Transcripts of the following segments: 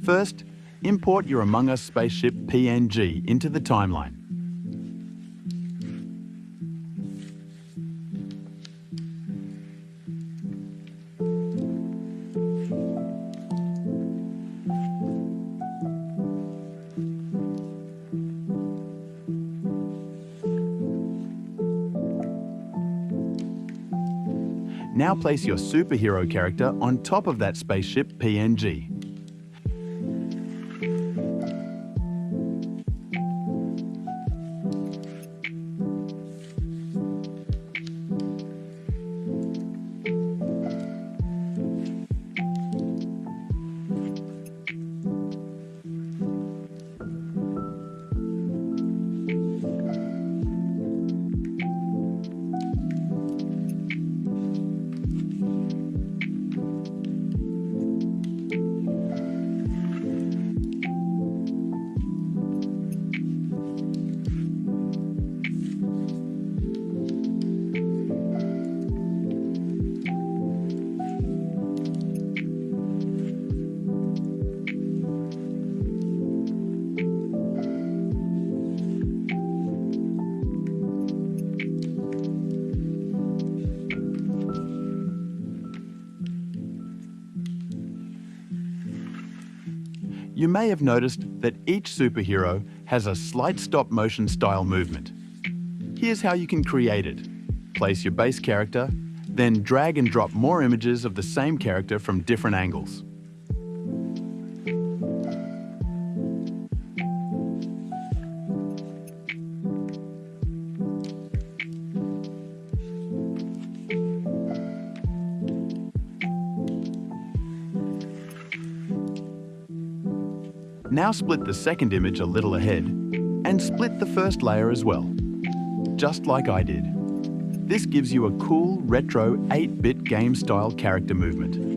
First, import your Among Us spaceship PNG into the timeline. Now place your superhero character on top of that spaceship PNG. You may have noticed that each superhero has a slight stop-motion style movement. Here's how you can create it. Place your base character, then drag and drop more images of the same character from different angles. Now split the second image a little ahead and split the first layer as well, just like I did. This gives you a cool, retro 8-bit game-style character movement.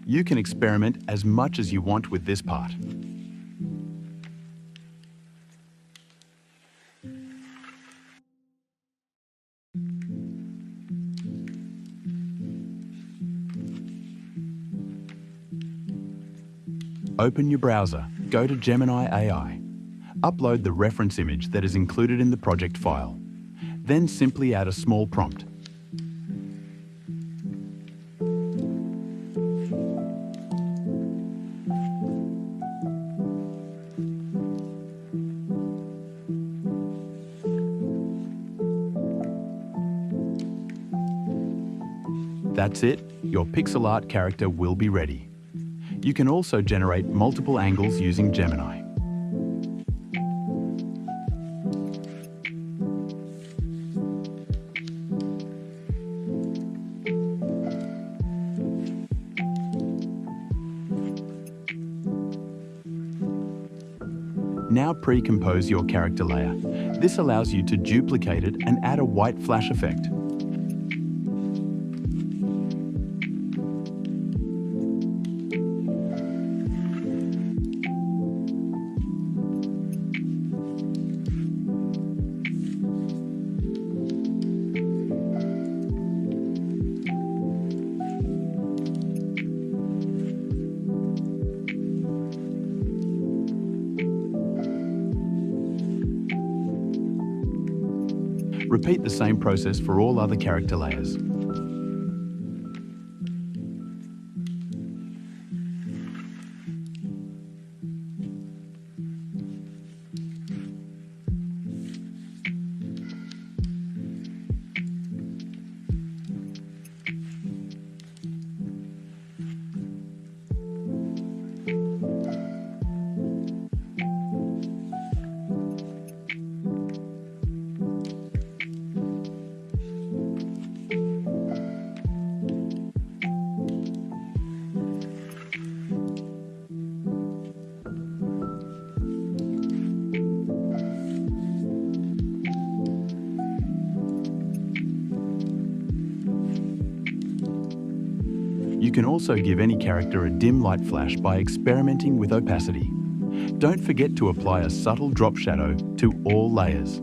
You can experiment as much as you want with this part. Open your browser, go to Gemini AI. Upload the reference image that is included in the project file. Then simply add a small prompt. That's it, your pixel art character will be ready. You can also generate multiple angles using Gemini. Now pre-compose your character layer. This allows you to duplicate it and add a white flash effect. Repeat the same process for all other character layers. You can also give any character a dim light flash by experimenting with opacity. Don't forget to apply a subtle drop shadow to all layers.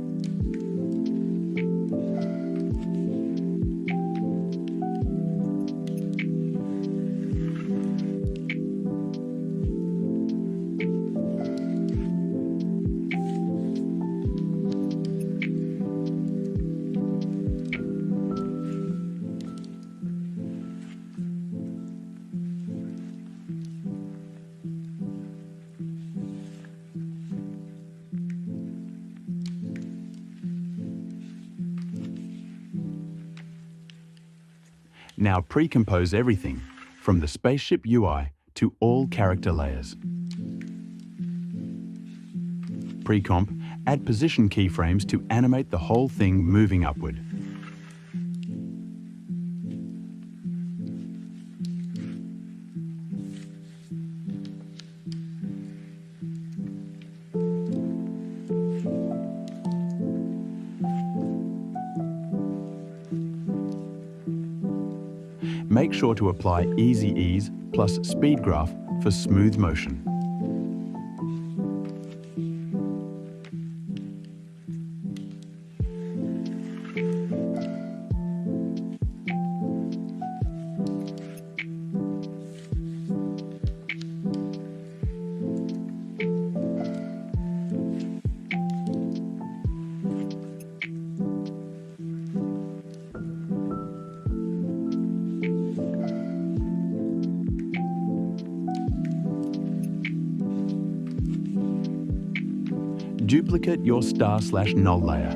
Now pre-compose everything, from the spaceship UI to all character layers. Pre-comp, add position keyframes to animate the whole thing moving upward. Make sure to apply Easy Ease plus Speed Graph for smooth motion. Duplicate your star/null layer.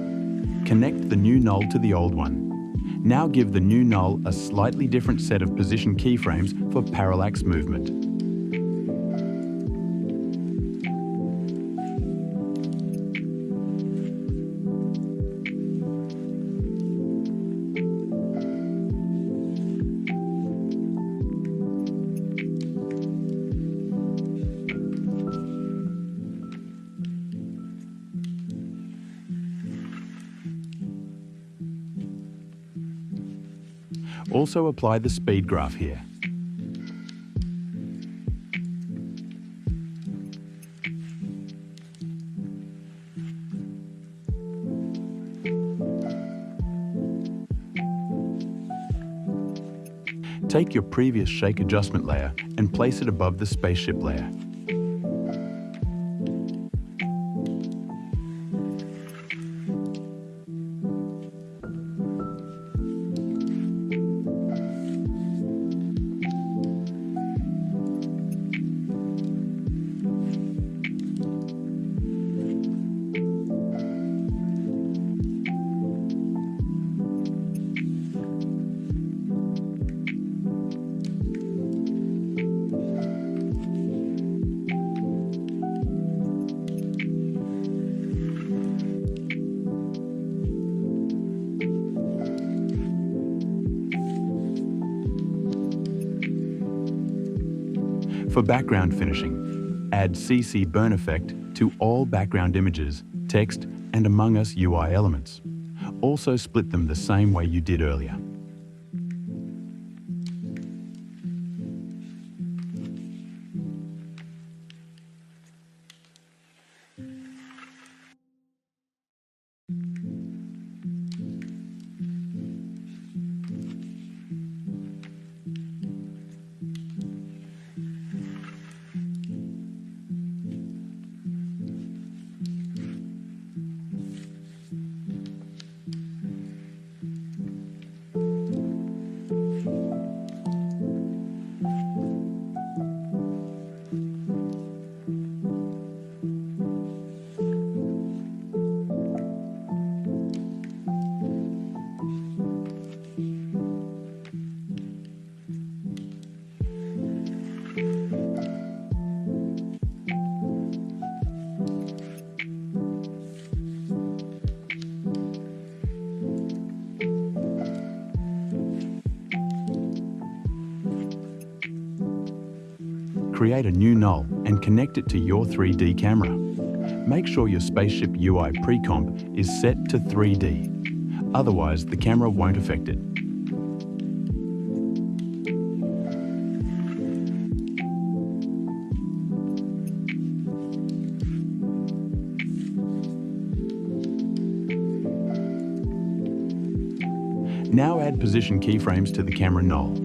Connect the new null to the old one. Now give the new null a slightly different set of position keyframes for parallax movement. Also apply the speed graph here. Take your previous shake adjustment layer and place it above the spaceship layer. For background finishing, add CC Burn Effect to all background images, text, and Among Us UI elements. Also split them the same way you did earlier. Create a new null and connect it to your 3D camera. Make sure your spaceship UI pre-comp is set to 3D. Otherwise, the camera won't affect it. Now add position keyframes to the camera knoll.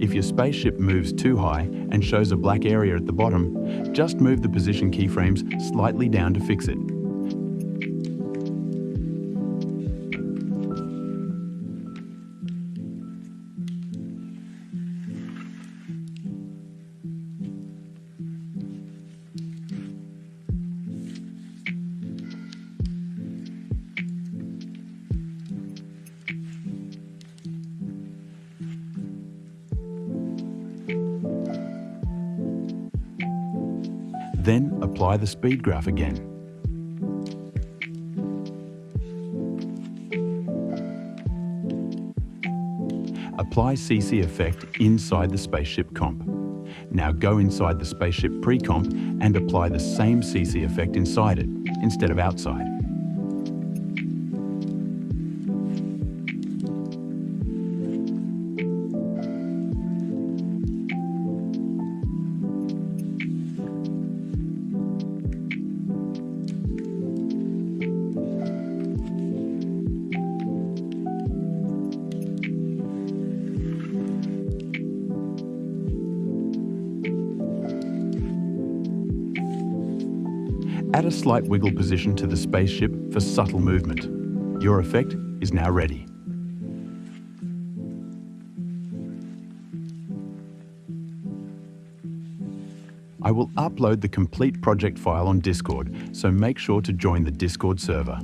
If your spaceship moves too high and shows a black area at the bottom, just move the position keyframes slightly down to fix it. Then apply the speed graph again. Apply CC effect inside the spaceship comp. Now go inside the spaceship pre-comp and apply the same CC effect inside it, instead of outside. Add a slight wiggle position to the spaceship for subtle movement. Your effect is now ready. I will upload the complete project file on Discord, so make sure to join the Discord server.